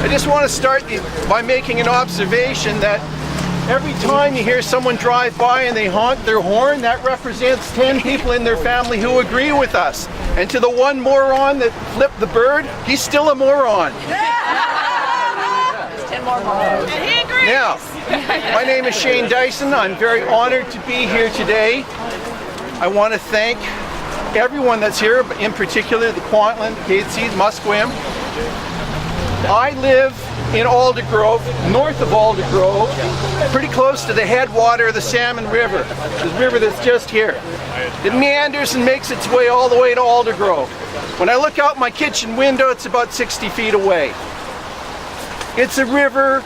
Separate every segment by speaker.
Speaker 1: I just want to start by making an observation that every time you hear someone drive by and they honk their horn, that represents 10 people in their family who agree with us. And to the one moron that flipped the bird, he's still a moron.
Speaker 2: There's 10 more morons. And he agrees.
Speaker 1: Now, my name is Shane Dyson. I'm very honored to be here today. I want to thank everyone that's here, but in particular the Kwantlen, Cadseed, Musqueam. I live in Aldergrove, north of Aldergrove, pretty close to the headwater of the Salmon River, the river that's just here. It meanders and makes its way all the way to Aldergrove. When I look out my kitchen window, it's about 60 feet away. It's a river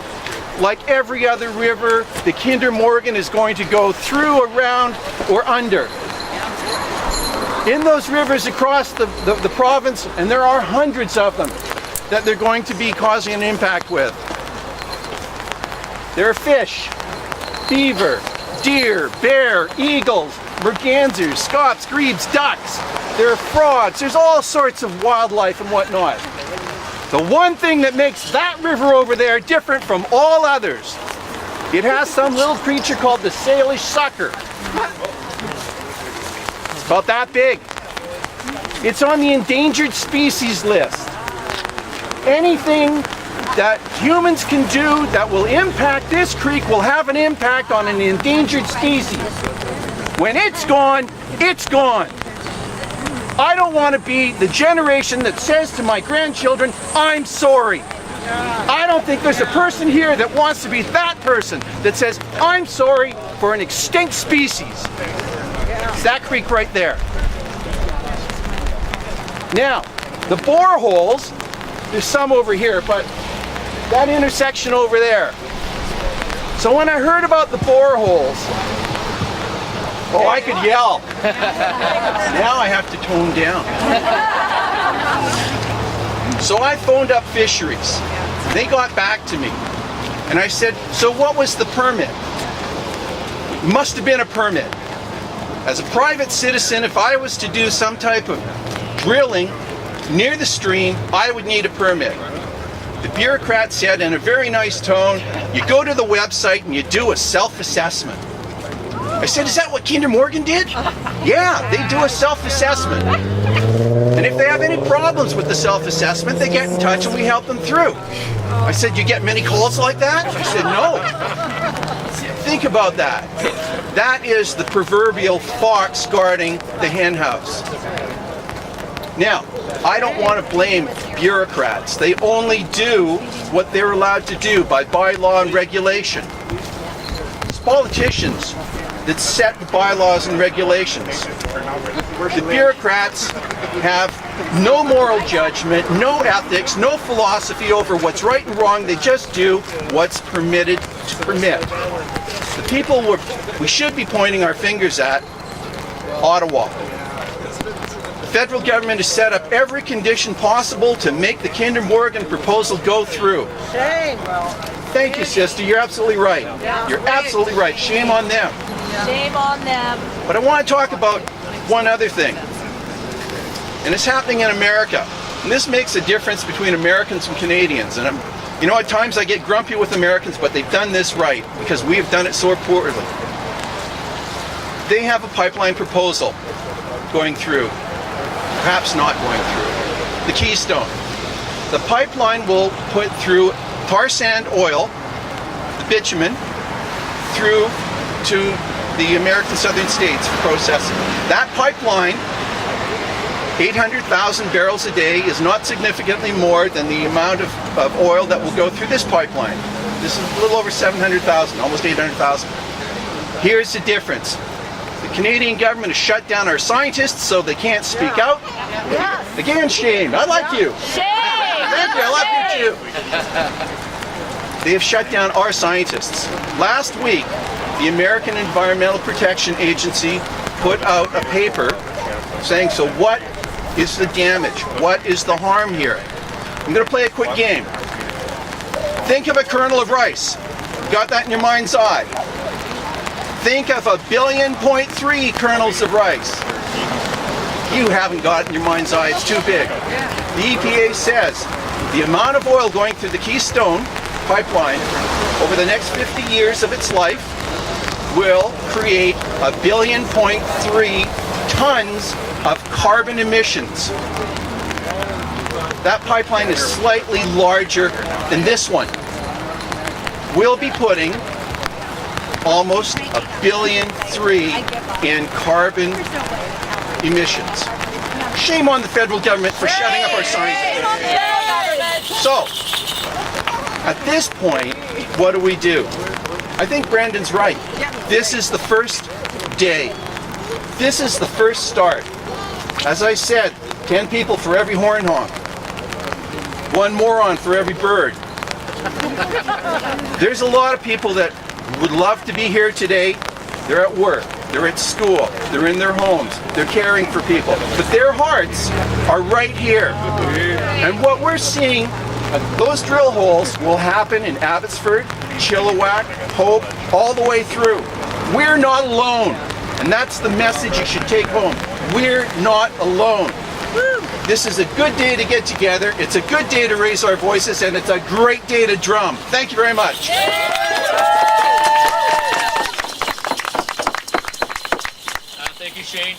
Speaker 1: like every other river. The Kinder Morgan is going to go through, around, or under. In those rivers across the province, and there are hundreds of them, that they're going to be causing an impact with. There are fish, beaver, deer, bear, eagles, mergansers, scops, grebes, ducks. There are frogs. There's all sorts of wildlife and whatnot. The one thing that makes that river over there different from all others, it has some little creature called the Salish sucker. It's about that big. It's on the endangered species list. Anything that humans can do that will impact this creek will have an impact on an endangered species. When it's gone, it's gone. I don't want to be the generation that says to my grandchildren, I'm sorry. I don't think there's a person here that wants to be that person that says, I'm sorry for an extinct species. It's that creek right there. Now, the boreholes, there's some over here, but that intersection over there. So when I heard about the boreholes, oh, I could yell. Now I have to tone down. So I phoned up fisheries. They got back to me. And I said, so what was the permit? Must have been a permit. As a private citizen, if I was to do some type of drilling near the stream, I would need a permit. The bureaucrat said in a very nice tone, you go to the website and you do a self-assessment. I said, is that what Kinder Morgan did? Yeah, they do a self-assessment. And if they have any problems with the self-assessment, they get in touch and we help them through. I said, you get many calls like that? I said, no. Think about that. That is the proverbial fox guarding the hen house. Now, I don't want to blame bureaucrats. They only do what they're allowed to do by bylaw and regulation. It's politicians that set the bylaws and regulations. The bureaucrats have no moral judgment, no ethics, no philosophy over what's right and wrong. They just do what's permitted to permit. The people we should be pointing our fingers at, Ottawa. The federal government has set up every condition possible to make the Kinder Morgan proposal go through.
Speaker 2: Shame.
Speaker 1: Thank you, sister. You're absolutely right. You're absolutely right. Shame on them.
Speaker 2: Shame on them.
Speaker 1: But I want to talk about one other thing. And it's happening in America. And this makes a difference between Americans and Canadians. And you know, at times I get grumpy with Americans, but they've done this right because we have done it so poorly. They have a pipeline proposal going through. Perhaps not going through. The Keystone. The pipeline will put through tar sand oil, the bitumen, through to the American southern states for processing. That pipeline, 800,000 barrels a day, is not significantly more than the amount of oil that will go through this pipeline. This is a little over 700,000, almost 800,000. Here's the difference. The Canadian government has shut down our scientists so they can't speak out.
Speaker 2: Yes.
Speaker 1: Again, shame. I like you.
Speaker 2: Shame.
Speaker 1: Thank you. I love you too. They have shut down our scientists. Last week, the American Environmental Protection Agency put out a paper saying, so what is the damage? What is the harm here? I'm going to play a quick game. Think of a kernel of rice. Got that in your mind's eye? Think of 1.3 billion kernels of rice. You haven't got it in your mind's eye, it's too big. The EPA says The amount of oil going through the Keystone pipeline over the next 50 years of its life will create 1.3 billion tons of carbon emissions. That pipeline is slightly larger than this one. We'll be putting almost 1.3 billion in carbon emissions. Shame on the federal government for shutting up our scientists. So, at this point, what do? I think Brandon's right. This is the first day. This is the first start. As I said, 10 people for every horn honk. 1 moron for every bird. There's a lot of people that would love to be here today. They're at work, they're at school, they're in their homes, they're caring for people. But their hearts are right here. And what we're seeing, those drill holes will happen in Abbotsford, Chilliwack, Hope, all the way through. We're not alone. And that's the message you should take home. We're not alone. This is a good day to get together. It's a good day to raise our voices, and it's a great day to drum. Thank you very much.
Speaker 3: Thank you, Shane.